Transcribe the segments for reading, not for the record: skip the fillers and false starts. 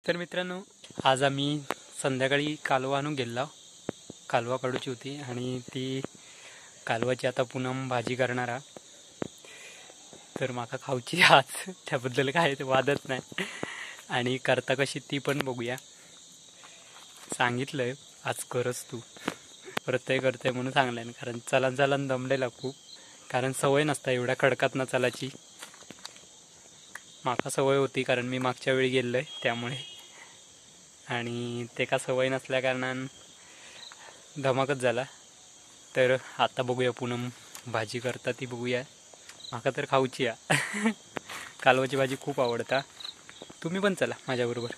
तर मित्रांनो, आज आम्ही संध्याकाळी कालवा आणून गेलो. कालवा काढूची होती आणि ती कालवाची आता पुन्हा भाजी करणार. तर माका खाऊची आज, त्याबद्दल काय ते वादत नाही. आणि करता कशी ती पण बघूया. सांगितलंय आज करस तू, प्रत्यय करते म्हणून सांगलाय. कारण चलन चलन दमलेला खूप, कारण सवय नसता एवढ्या खडकात ना चालाची. माका सवय होती कारण मी मागच्या वेळी गेलोय त्यामुळे, आणि ते का सवय नसल्या कारणान धमाकच झाला. तर आता बघूया पूनम भाजी करता ती बघूया. माका तर खाऊची या कालवाची भाजी खूप आवडता. तुम्ही पण चला माझ्याबरोबर,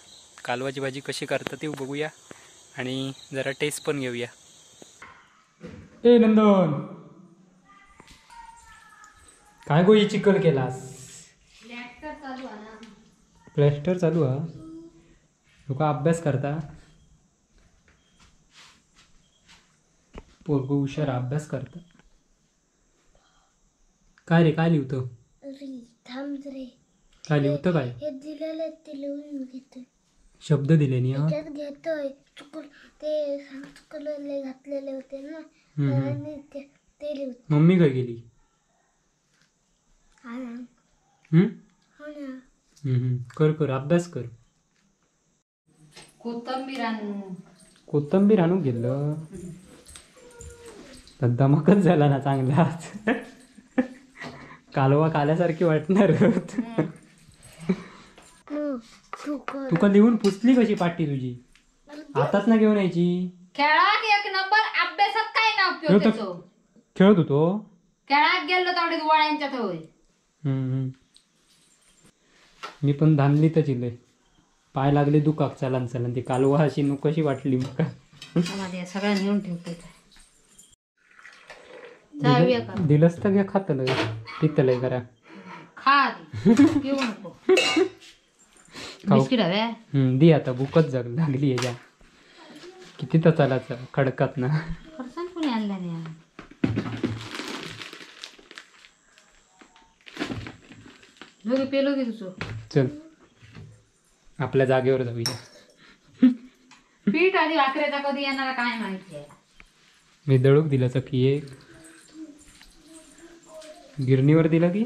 कालवाची भाजी कशी करता ती बघूया आणि जरा टेस्ट पण घेऊया. ए नंदन, काय गोई चिकल केलास? प्लॅस्टर चालू हा. लोक अभ्यास करता, पोरगो हुशार अभ्यास करता. काय रे, काय लिहतो? काय लिहतं? काय हे दिलेलं ते लिहून घेतोय. शब्द दिले नी घेतोय. चुकून ते चुकलेले घातलेले होते ना, ते लिहतो. मम्मी काय गेली? कर कर अभ्यास कर. कोथंबीर आणून गेलं तर धमाकच झाला ना चांगलाच. कालवा काल्यासारखी वाटणार. तुका लिहून पुसली कशी पाटी तुझी? आताच ना घेऊन यायची. खेळात एक नंबर, अभ्यासात काय ना उपयोग त्याचो. खेळत होतो, खेळात गेलो तेवढे वळ्यांच्यात होय. मी पण धानलीतच इले. पाय लागले दुखाक चलन चलन. ती कालवा अशी कशी वाटली मका. सगळ्या नेऊन ठेवतो. दिलंच तर घ्या, खातलं पितलंय करा. खा पिऊ नको. बिस्किट हवे दी आता, भूकच लागली याच्या. किती तर चालायचं खडकात ना. खर्चान कोणी आणला नाही. दोघे पेलो की तुझं. चल आपल्या जागेवर जाऊया. पीठ आणि भाकऱ्याचा कधी येणार काय माहिती आहे. मी दळूक दिला चकी एक, गिरणीवर दिला की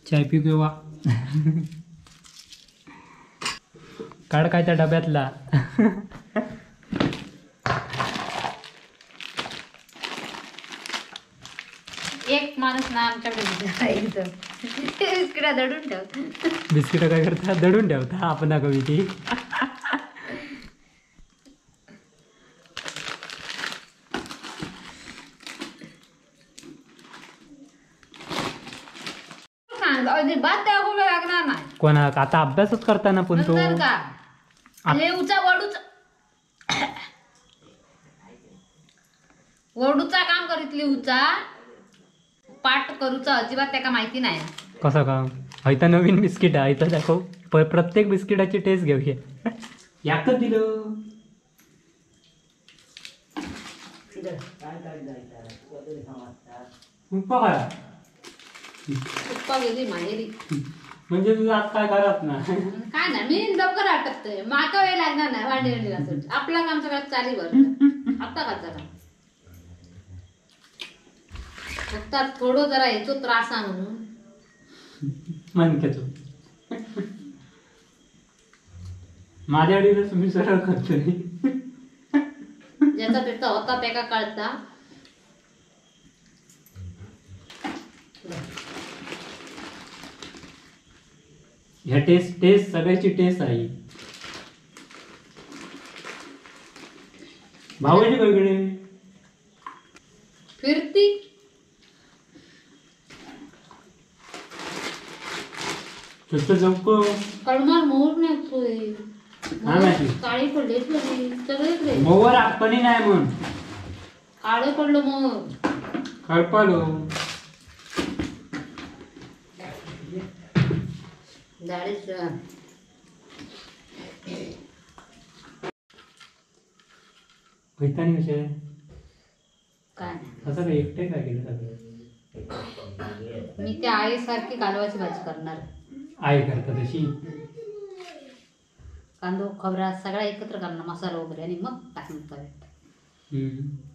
चाय पिऊ किंवा काढ काय त्या डब्यातला. एक माणूस ना आमच्याकडे बिस्किटा दडून ठेवत. बिस्किट काय करता? दडून ठेवता आपण कविती. अजिबात लागणार नाही. कोणा आता अभ्यासच करताना पण तो लेऊचा वडूचा काम करीत लिहूचा पाठ करूचा अजिबात त्याका माहिती नाही. कसं का? हयता नवीन बिस्किट आहे तर दाखव. प्रत्येक बिस्किटाची टेस्ट घेऊया. याकच दिलं. गेली माहेरी म्हणजे तुझं आज काय करत ना? काय ना, मी लवकर आटकतोय. माका वेळ लागणार नाही भांडी आपला काम सगळं चालीवर. आता का जरा फक्त थोडं जरा येतो त्रास आहे म्हणून मनक्याचो माझ्या अडीला तुम्ही सरळ करतोय. ज्याचा पेटता होता पेका कळता. ह्या टेस्ट सगळ्याची टेस्ट आहे. भावाची वेगळे फिरती कळमार मोर नसतोय. काळी पडले सगळे मोवर आपणी नाही म्हण काळे पडलो मग खळपालो झाडीच पैतानी कसे काय असं एकटे काय केलं सगळं. मी त्या आईसारखी कालवाची भाजी करणार. आई करता तशी. कांदो खोबरा सगळा एकत्र करणार, मसाला वगैरे, आणि मग टाकून तव्यात. हम्म.